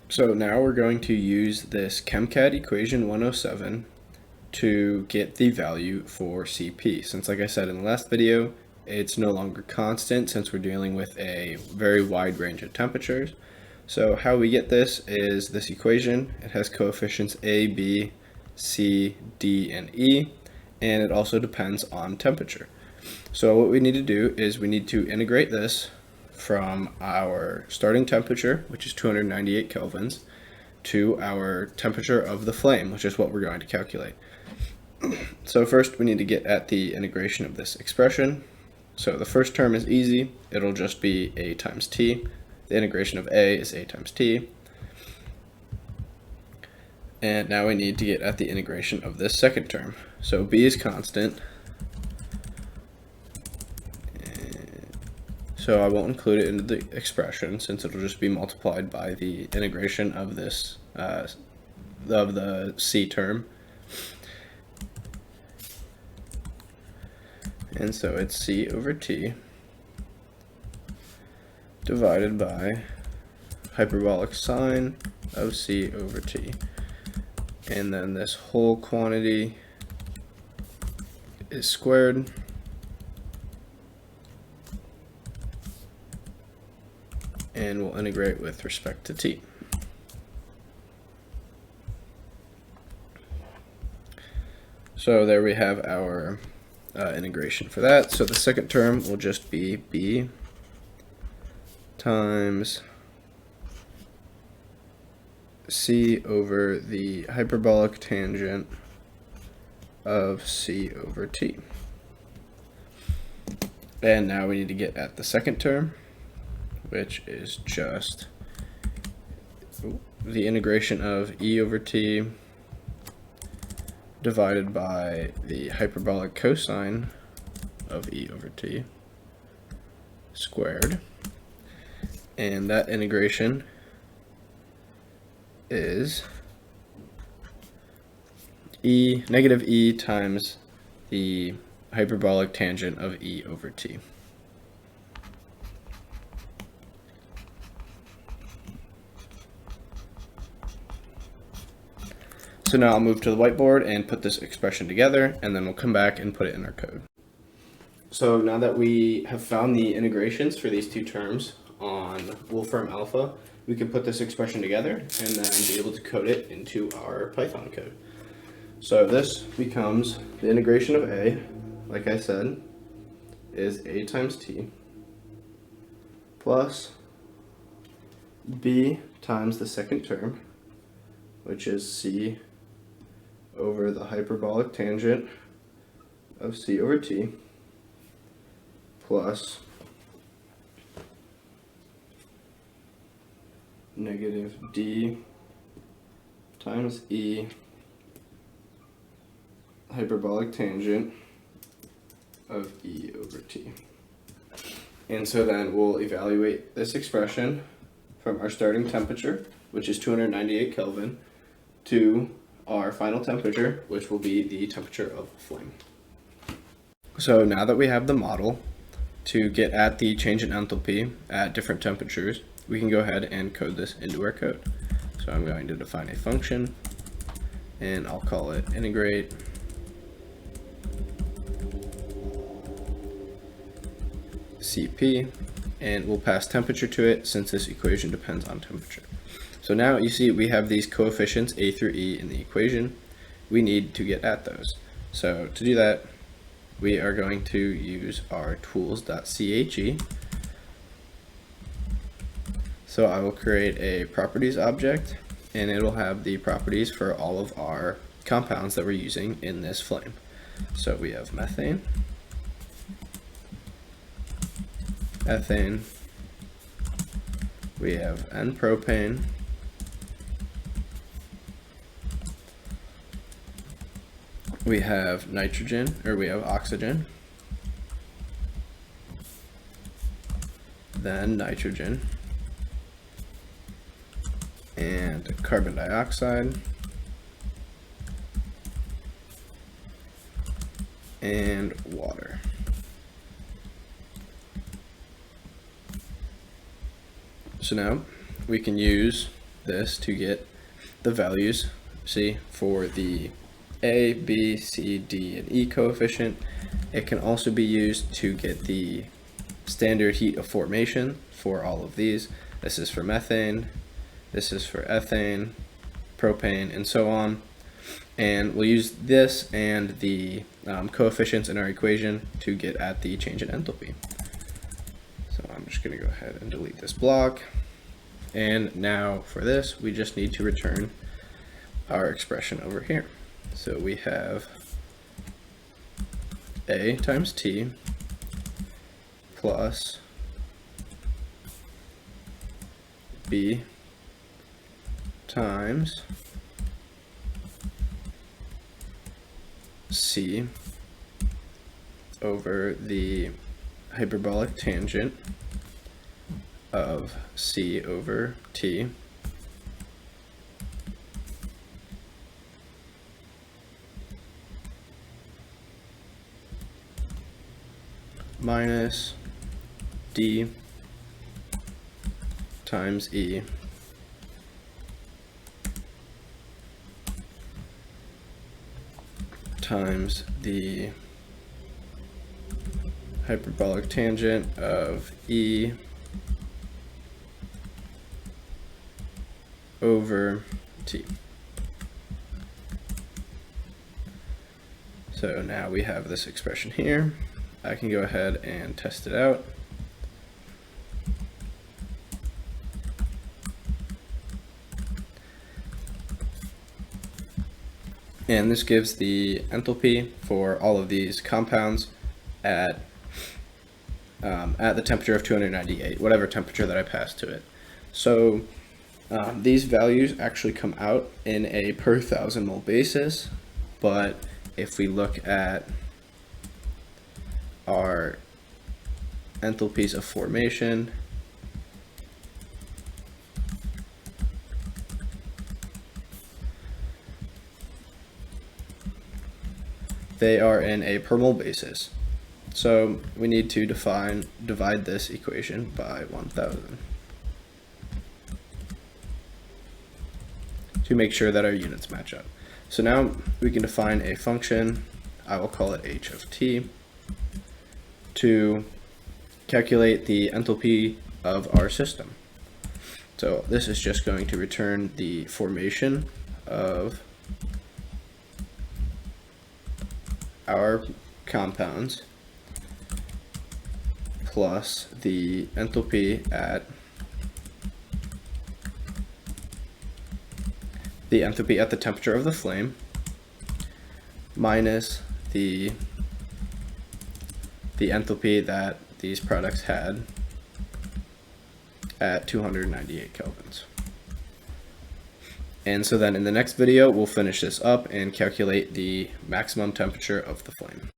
So now we're going to use this ChemCAD equation 107 to get the value for CP. Since, like I said in the last video, it's no longer constant since we're dealing with a very wide range of temperatures. So how we get this is this equation. It has coefficients A, B, C, D, and E, and it also depends on temperature. So what we need to do is we need to integrate this from our starting temperature, which is 298 kelvins, to our temperature of the flame, which is what we're going to calculate. So first we need to get at the integration of this expression. So the first term is easy. It'll just be A times T. The integration of A is A times T. And now we need to get at the integration of this second term. So B is constant. So I won't include it into the expression since it'll just be multiplied by the integration of this, of the C term. And so it's C over T divided by hyperbolic sine of C over T. And then this whole quantity is squared. And we'll integrate with respect to T. So there we have our integration for that. So the second term will just be B times C over the hyperbolic tangent of C over T. And now we need to get at the second term, which is just the integration of E over T divided by the hyperbolic cosine of E over T squared. And that integration is negative E times the hyperbolic tangent of E over T. So now I'll move to the whiteboard and put this expression together, and then we'll come back and put it in our code. So now that we have found the integrations for these two terms on Wolfram Alpha, we can put this expression together and then be able to code it into our Python code. So this becomes the integration of A, like I said, is A times T plus B times the second term, which is C over the hyperbolic tangent of C over T plus negative D times E hyperbolic tangent of E over T. And so then we'll evaluate this expression from our starting temperature, which is 298 Kelvin, to our final temperature, which will be the temperature of the flame. So now that we have the model to get at the change in enthalpy at different temperatures, we can go ahead and code this into our code. So I'm going to define a function, and I'll call it integrate CP, and we'll pass temperature to it since this equation depends on temperature. So now you see we have these coefficients A through E in the equation. We need to get at those. So to do that, we are going to use our tools.che. So I will create a properties object, and it'll have the properties for all of our compounds that we're using in this flame. So we have methane, ethane, we have N-propane, we have nitrogen, or we have oxygen, then nitrogen, and carbon dioxide, and water. So now we can use this to get the values, see, for the A, B, C, D, and E coefficient. It can also be used to get the standard heat of formation for all of these. This is for methane, this is for ethane, propane, and so on. And we'll use this and the coefficients in our equation to get at the change in enthalpy. So I'm just going to go ahead and delete this block. And now for this, we just need to return our expression over here. So we have A times T plus B times C over the hyperbolic tangent of C over T minus D times E times the hyperbolic tangent of E over T. So now we have this expression here. I can go ahead and test it out. And this gives the enthalpy for all of these compounds at the temperature of 298, whatever temperature that I pass to it. So these values actually come out in a per 1,000 mole basis, but if we look at our enthalpies of formation, they are in a per mole basis. So we need to divide this equation by 1,000 to make sure that our units match up. So now we can define a function, I will call it h of t, to calculate the enthalpy of our system. So this is just going to return the formation of our compounds plus the enthalpy at the temperature of the flame minus the enthalpy that these products had at 298 kelvins. And so then in the next video, we'll finish this up and calculate the maximum temperature of the flame.